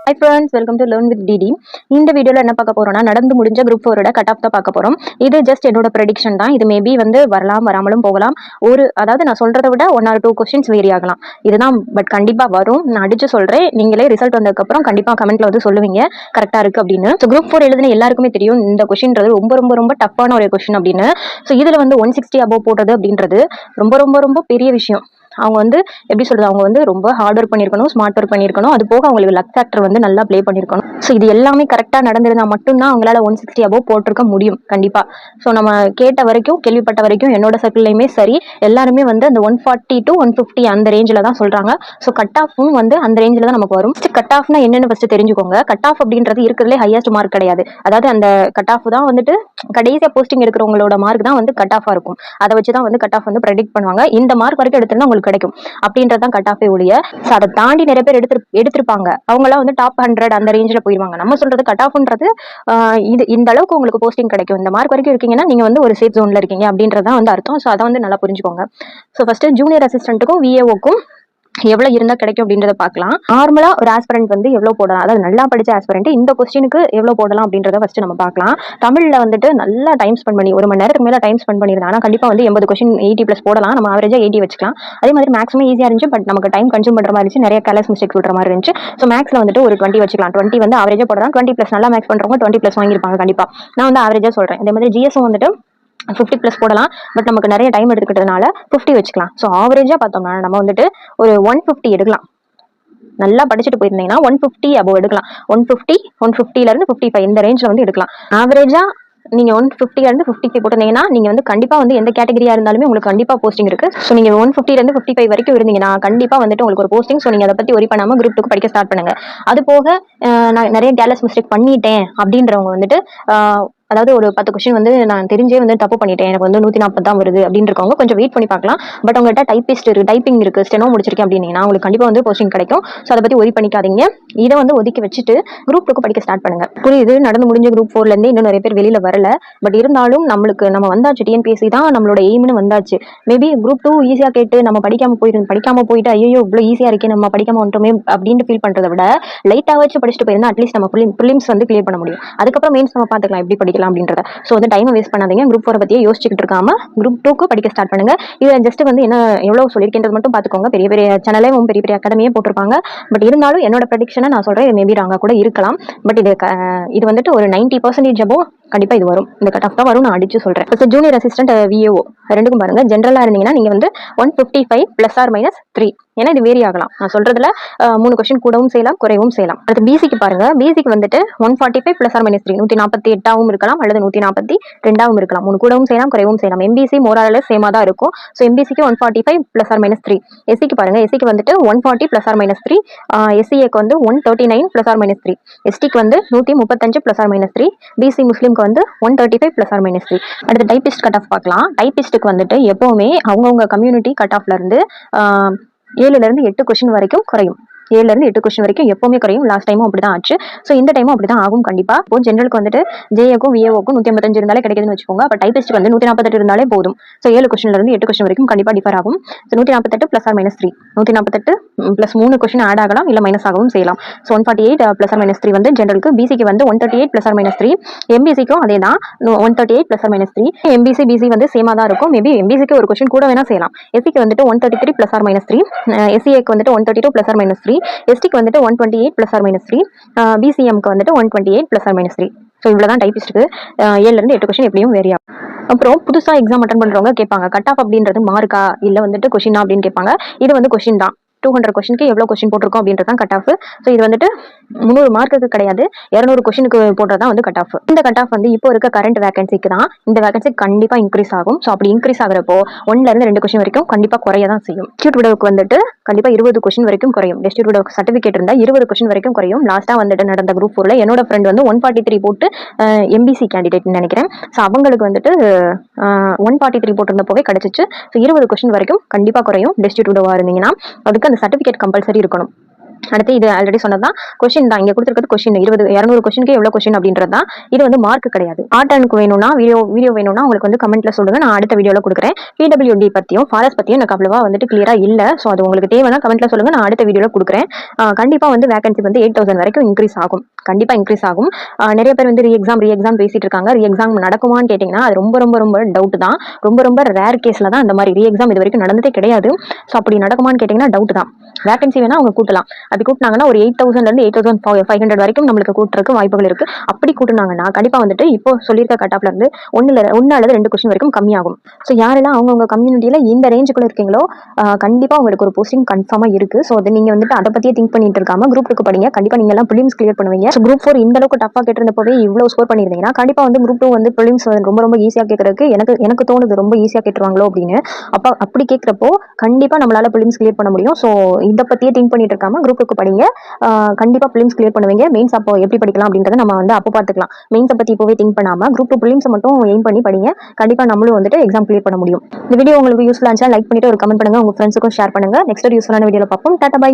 Hi friends, welcome to Learn with DD. இந்த வீடியோல என்ன பார்க்க போறோம்னா நடந்து முடிஞ்ச குரூப் 4 கட் ஆஃப் தான் பார்க்க போறோம். இது ஜஸ்ட் என்னோட ப்ரெடிக்ஷன் தான். இது மேபி வரலாம் வராமலும் போகலாம். அதாவது நான் சொல்றதை விட 1 or 2 क्वेश्चंस வேரி ஆகலாம். இதுதான் பட் கண்டிப்பா வரும். நான் அடிச்சு சொல்றேன். நீங்களே ரிசல்ட் வந்ததுக்கு அப்புறம் கண்டிப்பா கமெண்ட்ல சொல்லுவீங்க கரெக்டா இருக்கு அப்படின்னு. ஸோ குரூப் 4 எழுதின எல்லாருக்குமே தெரியும் இந்த கொஸ்டின்றது ரொம்ப ரொம்ப ரொம்ப டஃப்பான ஒரு கொஸ்டின் அப்படின்னு. ஸோ இதுல 160 above போட்டது அப்படின்றது ரொம்ப ரொம்ப ரொம்ப பெரிய விஷயம். அவங்க எப்படி சொல்றது, அவங்க ரொம்ப ஹார்ட் ஒர்க் பண்ணியிருக்கணும், ஸ்மார்ட் ஒர்க் பண்ணியிருக்கணும், அது போக அவங்களுக்கு லக் ஃபேக்டர் நல்லா ப்ளே பண்ணியிருக்கணும். ஸோ இது எல்லாமே கரெக்டாக நடந்திருந்தா மட்டும்தான் அவங்களால 160 above போட்டிருக்க முடியும் கண்டிப்பா. ஸோ நம்ம கேட்ட வரைக்கும் கேள்விப்பட்ட வரைக்கும் என்னோட சர்க்கிள்லையுமே சரி எல்லாருமே அந்த 140 to 150 அந்த ரேஞ்சில் தான் சொல்றாங்க. ஸோ கட் ஆஃபும் அந்த ரேஞ்சில் தான் நமக்கு வரும். கட் ஆஃப்னா என்னன்னு ஃபர்ஸ்ட் தெரிஞ்சுக்கோங்க. கட் ஆஃப் அப்படின்றது இருக்கிறதுலே ஹையஸ்ட் மார்க் கிடையாது. அதாவது அந்த கட் ஆஃப் தான் கடைசியாக போஸ்டிங் எடுக்கிறவங்களோட மார்க் தான் கட் ஆஃபா இருக்கும். அதை வச்சு தான் கட் ஆஃப் ப்ரெடிக்ட் பண்ணுவாங்க. இந்த மார்க் வரைக்கும் எடுத்துருந்தா உங்களுக்கு கிடைக்கும் அப்படின்றதான் கட் ஆஃபே ஒழிய. அதை தாண்டி நிறைய பேர் எடுத்திருப்பாங்க. அவங்களாம் டாப் 100 அந்த ரேஞ்சில் போயிருவாங்க. நம்ம சொல்றது கட் ஆஃப்ன்றது இது இந்த அளவுக்கு உங்களுக்கு போஸ்டிங் கிடைக்கும், இந்த மார்க் வரைக்கும் இருக்கீங்கன்னா நீங்க ஒரு சேஃப் ஜோன்ல இருக்கீங்க அப்படின்றதான் அர்த்தம். ஸோ அதை நல்லா புரிஞ்சுக்கோங்க. ஸோ ஃபர்ஸ்ட் ஜூனியர் அசிஸ்டன்ட்டுக்கும் விஏஓக்கும் எவ்வளவு இருந்தா கிடைக்கும் அப்படின்றத பார்க்கலாம். நார்மலா ஒரு ஆஸ்பிரண்ட் எவ்வளவு போடலாம், அதாவது நல்லா படிச்ச ஆஸ்பிரண்ட் இந்த கொஸ்டினுக்கு எவ்வளவு போடலாம் அப்படின்றத ஃபர்ஸ்ட் நம்ம பார்க்கலாம். தமிழ்ல நல்லா டைம் ஸ்பெண்ட் பண்ணி 1 மணி நேரத்துக்கு மேல டைம் ஸ்பெண்ட் பண்ணிருந்தாங்கன்னா கண்டிப்பா 80 கொஸ்டின் 80+ போடலாம். நம்ம ஆவரேஜா 80 வச்சுக்கலாம். அதே மாதிரி மேக்ஸிமம் ஈஸியா இருந்துச்சு, பட் நமக்கு டைம் கன்சூம் பண்ற மாதிரி இருந்துச்சு, நிறைய கேர்லெஸ் மிஸ்டேக்ஸ் விடுற மாதிரி இருந்துச்சு. ஸோ மேக்ஸ்ல ஒரு 20 வச்சுக்கலாம். 20 ஆவரேஜா போடலாம். 20+ நல்லா மேக்ஸ் பண்றவங்க 20+ வாங்கியிருப்பாங்க கண்டிப்பா. நான் ஆவரேஜா சொல்றேன். அதே மாதிரி ஜிஎஸும் 50+ போடலாம், பட் நமக்கு நிறைய டைம் எடுத்துக்கிட்டதுனால 50 வச்சுக்கலாம். ஸோ ஆவரேஜா பார்த்தோம்னா நம்ம ஒரு 150 எடுக்கலாம். நல்லா படிச்சுட்டு போயிருந்தீங்கன்னா 150 above எடுக்கலாம். 150 இருந்து 55 இந்த ரேஞ்சில் எடுக்கலாம். ஆவரேஜா நீங்க 150 இருந்து 55 போட்டிருந்தீங்கன்னா நீங்க கண்டிப்பா எந்த கேட்டகரியா இருந்தாலுமே உங்களுக்கு கண்டிப்பா போஸ்டிங் இருக்கு. ஸோ நீங்க 150 இருந்து 55 வரைக்கும் இருந்தீங்கன்னா கண்டிப்பா உங்களுக்கு ஒரு போஸ்டிங். ஸோ நீங்க அதை பத்தி ஒரி பண்ணாம குரூப் 2 படிக்க ஸ்டார்ட் பண்ணுங்க. அது போக நான் நிறைய கேர்லெஸ் மிஸ்டேக் பண்ணிட்டேன் அப்படின்றவங்க அதாவது ஒரு 10 கொஸ்டின் நான் தெரிஞ்சே தப்பு பண்ணிட்டேன், எனக்கு 140 தான் வருது அப்படின்னு இருக்கவங்க கொஞ்சம் வெயிட் பண்ணி பார்க்கலாம். பட் உங்கள்கிட்ட டைப்பிஸ்ட் இருக்கு, டைப்பிங் இருக்கு, ஸ்டெனோ முடிச்சிருக்கேன் அப்படின்னா உங்களுக்கு கண்டிப்பா போஸ்டிங் கிடைக்கும். ஸோ அதை பத்தி ஒரி பண்ணிக்காதீங்க. இதை ஒதுக்கி வச்சுட்டு குரூப் 2 படிக்க ஸ்டார்ட் பண்ணுங்க. புரியுது, நடந்து முடிஞ்ச குரூப் 4ல இருந்து இன்னும் நிறைய பேர் வெளியில வரல. பட் இருந்தாலும் நம்ம வந்தாச்சு, டிஎன்பிஎஸ்சி தான் நம்மளோட எய்ம்னு வந்தாச்சு. மேபி குரூப் 2 ஈஸியா கேட்டு நம்ம படிக்காம போயிட்டு ஐயோ இவ்வளவு ஈஸியா இருக்கே நம்ம படிக்காம வந்துட்டோமே அப்படின்னு ஃபீல் பண்றதை விட லைட்டா வச்சு படிச்சுட்டு போயிருந்தா அட்லீஸ்ட் நம்ம பிலிம்ஸ் கிளியர் பண்ண முடியும். அதுக்கப்புறம் மெயின்ஸ் நம்ம பாத்துக்கலாம் எப்படி படிக்கலாம் அப்படின்றத. ஸோ டைம் வேஸ்ட் பண்ணாதீங்க. குரூப் 4 பத்தியே யோசிச்சுட்டு இருக்காம குரூப் 2க்கு படிக்க ஸ்டார்ட் பண்ணுங்க. இது ஜஸ்ட் என்ன எவ்வளவு சொல்லியிருக்கின்றது மட்டும் பாத்துக்கோங்க. பெரிய பெரிய சேனலே பெரிய பெரிய அகாடமியே போட்டிருப்பாங்க. பட் இருந்தாலும் என்னோட ப்ரெடிக்ஷனை நான் சொல்றேன், மேபி ராங்கா கூட இருக்கலாம். பட் இது ஒரு 90% above கண்டிப்பா இது வரும். இந்த கட் ஆஃப் தான் வரும், நான் அடிச்சு சொல்றேன். ஜூனியர் அசிஸ்டன்ட் விஏஓ ரெண்டுக்கும் பாருங்க. ஜென்ரலா இருந்தீங்கன்னா நீங்க 155 ± 3, ஏன்னா இது வேரி ஆகலாம். நான் சொல்றதுல 3 கொஸ்டின் கூடவும் செய்யலாம், குறைவும் செய்யலாம். அடுத்து பிசிக்கு பாருங்க. பிசிக்கு 145 ± 3, 148 இருக்கலாம் அல்லது 142 இருக்கலாம். 3 கூடவும் செய்யலாம், குறைவும் செய்யலாம். எம்பிசி மோரால சேமா தான் இருக்கும். ஸோ எம்பிசிக்கு 145 ± 3. எஸ்சிக்கு பாருங்க. எஸ்சிக்கு 140 ± 3. எஸ்சிஏக்கு 139 ± 3. எஸ்டிக்கு 135 ± 3. பிசி முஸ்லிம்க்கு 135 ± 3. அடுத்து டைபிஸ்ட் கட் ஆஃப் பார்க்கலாம். டைபிஸ்டுக்கு எப்பவுமே அவங்கவுங்க கம்யூனிட்டி கட் ஆஃப்ல இருந்து 7 இருந்து 8 கொஸ்டின் வரைக்கும் குறையும். 7 இருந்து 8 கொஸ்டின் வரைக்கும் எப்பவுமே குறையும். லாஸ்ட் டைமும் அப்படிதான் ஆச்சு. ஸோ இந்த டைமும் அப்படிதான் ஆகும் கண்டிப்பா. இப்போ ஜென்ரலுக்கு ஜேஏக்கும் விஏஓக்கும் 155 இருந்தாலே கிடைக்குதுன்னு வச்சுக்கோங்க. அப்ப டைபிஸ்ட் 148 இருந்தாலே போதும். ஸோ 7 கொஸ்டின்ல இருந்து 8 கொஸ்டின் வரைக்கும் கண்டிப்பா டிஃபர் ஆகும். ஸோ 148 ± 3, 148 + 3 கொஸ்டின் ஆட் ஆகலாம், இல்ல மைனஸ் ஆகவும் செய்யலாம். ஸோ 148 ± 3 ஜென்ரலுக்கு. பிசிக்கு 138 ± 3. எம்பிசிக்கும் அதே தான் 138 ± 3. எம்பிசி பிசி சேமா தான் இருக்கும். மேபி எம்பிசிக்கு ஒரு கொஸ்டின் கூட வேணா செய்யலாம். எஸ்சிக்கு 133 ± 3. எஸ்சிஏக்கு 132 ± 3. எஸ்டிக்கு 128 ± 3. பிசிஎம்க்கு 128 ± 3. ஸோ இவ்வளவுதான் டைபிஸ்டுக்கு. 7 இருந்து 8 கொஸ்டின் எப்படியும் வேரி ஆகும். அப்புறம் புதுசா எக்ஸாம் அட்டன் பண்றவங்க கேட்பாங்க, கட் ஆஃப் அப்படின்றது மார்க்கா இல்ல கொஸ்டினா அப்படின்னு கேட்பாங்க. இது கொஸ்டின் தான். 200 கொஸ்டினுக்கு எவ்வளவு கொஸ்டின் போட்டிருக்கோம் அப்படின்றதான் கட் ஆஃப். ஸோ இது 300 மார்க்குக்கு கிடையாது, 200 கொஸ்டினுக்கு போடுறதா கட் ஆஃப். இந்த கட் ஆஃப் இப்போ இருக்க கரண்ட் வேகன்சிக்கு தான். இந்த வேகன்சி கண்டிப்பா இன்க்ரீஸ் ஆகும். ஸோ அப்படி இன்க்ரீஸ் ஆகிறப்போ 1 இருந்து 2 கொஸ்டின் வரைக்கும் கண்டிப்பா குறைய தான் செய்யும். டிஸ்ட்ரிக்ட் விடவுக்கு கண்டிப்பா 20 கொஸ்டின் வரைக்கும் குறையும். டிஸ்ட்ரிக்ட் விடவுக்கு சர்டிஃபிகேட் இருந்தா 20 கொஸ்டின் வரைக்கும் குறையும். லாஸ்டா நடந்த குரூப் 4ல என்னோட ஃப்ரெண்ட் 143 போட்டு எம்பிசி கேண்டிடேட் நினைக்கிறேன். ஸோ அவங்களுக்கு 143 போட்டிருந்த போவே கிடைச்சிச்சு. ஸோ 20 கொஸ்டின் வரைக்கும் கண்டிப்பா குறையும். டிஸ்ட்ரிக்ட் விடவா இருந்தீங்கன்னா அதுக்கு அந்த சர்டிஃபிகேட் கம்பல்சரி இருக்கணும். அடுத்து இது ஆல்ரெடி சொன்னதான் கொஸ்டின் தான். இங்க கொடுத்துருக்கிறது கொஸ்டின் 200 கொஸ்டினுக்கு எவ்வளவு கொஸ்டின் அப்படின்றது தான். இது வந்து மார்க் கிடையாது. ஆர்ட் வேணும்னா வீடியோ வேணும்னா உங்களுக்கு வந்து கமெண்ட்ல சொல்லுங்க, நான் அடுத்த வீடியோல கொடுக்குறேன். பிடபிள்யூடி பத்தியும் ஃபாரஸ்ட் பத்தியும் எனக்கு அவ்வளவா வந்துட்டு கிளியரா இல்ல. ஸோ அது உங்களுக்கு தேவைன்னா கமெண்ட்ல சொல்லுங்க, நான் அடுத்த வீடியோல கொடுக்குறேன். கண்டிப்பா வந்து வேகன்சி வந்து 8000 வரைக்கும் இன்க்ரீஸ் ஆகும். கண்டிப்பா இன்க்ரீஸ் ஆகும். நிறைய பேர் வந்து ரீ எக்ஸாம் பேசிட்டு இருக்காங்க. ரீ எக்ஸாம் நடக்குமான்னு கேட்டீங்கன்னா அது ரொம்ப ரொம்ப ரொம்ப டவுட் தான். ரொம்ப ரொம்ப ரேர் கேஸ்ல தான் இந்த மாதிரி ரீ எக்ஸாம் இது வரைக்கும் நடந்ததே கிடையாது. ஸோ அப்படி நடக்குமான்னு கேட்டீங்கன்னா டவுட் தான். வேகன்சி வேணா அவங்க கூட்டலாம். அப்படி கூட்டினாங்கன்னா ஒரு 8000 இருந்து 8500 வரைக்கும் நம்மளுக்கு கூட்டுறதுக்கு வாய்ப்புகள் இருக்கு. அப்படி கூட்டினாங்கன்னா கண்டிப்பா வந்துட்டு இப்போ சொல்லியிருக்க கட் ஆஃப்ல இருந்து ஒன்னு அல்லது 2 கொஸ்டின் வரைக்கும் கம்மியாகும். ஸோ யாரெல்லாம் அவங்கவுங்க கம்யூனிட்டியில இந்த ரேஞ்சுக்குள்ள இருக்கீங்களோ கண்டிப்பா உங்களுக்கு ஒரு போஸ்டிங் கன்ஃபார்மா இருக்கு. ஸோ அது நீங்க வந்துட்டு அதை பத்தியே திங்க் பண்ணிட்டு இருக்காம குரூப் 2 படிங்க. கண்டிப்பா நீங்க எல்லாம் பிலிம்ஸ் கிளியர் பண்ணுவீங்க. ஸோ குரூப் 4 இந்த அளவுக்கு டஃபா கேட்டிருந்தப்பவே இவ்வளவு ஸ்கோர் பண்ணிருந்தீங்கன்னா கண்டிப்பா வந்து குரூப் 2 வந்து பிலிம்ஸ் ரொம்ப ரொம்ப ஈஸியா கேட்கறதுக்கு எனக்கு தோணுது ரொம்ப ஈஸியா கேட்டுருவாங்களோ அப்படின்னு. அப்படி கேட்கிறப்போ கண்டிப்பா நம்மளால பிலிம்ஸ் கிளியர் பண்ண முடியும். ஸோ இதை பத்தியே திங்க் பண்ணிட்டு இருக்காம குரூப் 2 படிங்க. கண்டிப்பா பிலிம்ஸ் கிளியர் பண்ணுவீங்க. மெயின்ஸ் அப்போ எப்படி படிக்கலாம் அப்படின்றத நம்ம வந்து அப்போ பார்த்துக்கலாம். மெயின்ஸை பத்தி இப்போவே திங்க் பண்ணாம குரூப் 2 பிலிம்ஸ் மட்டும் எய்ம் பண்ணி படிங்க. கண்டிப்பா நம்மளும் வந்துட்டு எக்ஸாம் கிளியர் பண்ண முடியும். இந்த வீடியோ உங்களுக்கு யூஸ்ஃபுல்லா இருந்துச்சா லைக் பண்ணிட்டு ஒரு கமெண்ட் பண்ணுங்க. உங்க ஃப்ரெண்ட்ஸுக்கும் ஷேர் பண்ணுங்க. நெக்ஸ்ட் ஒரு யூஸ்ஃபுல்லான வீடியோல பார்ப்போம். Tata bye.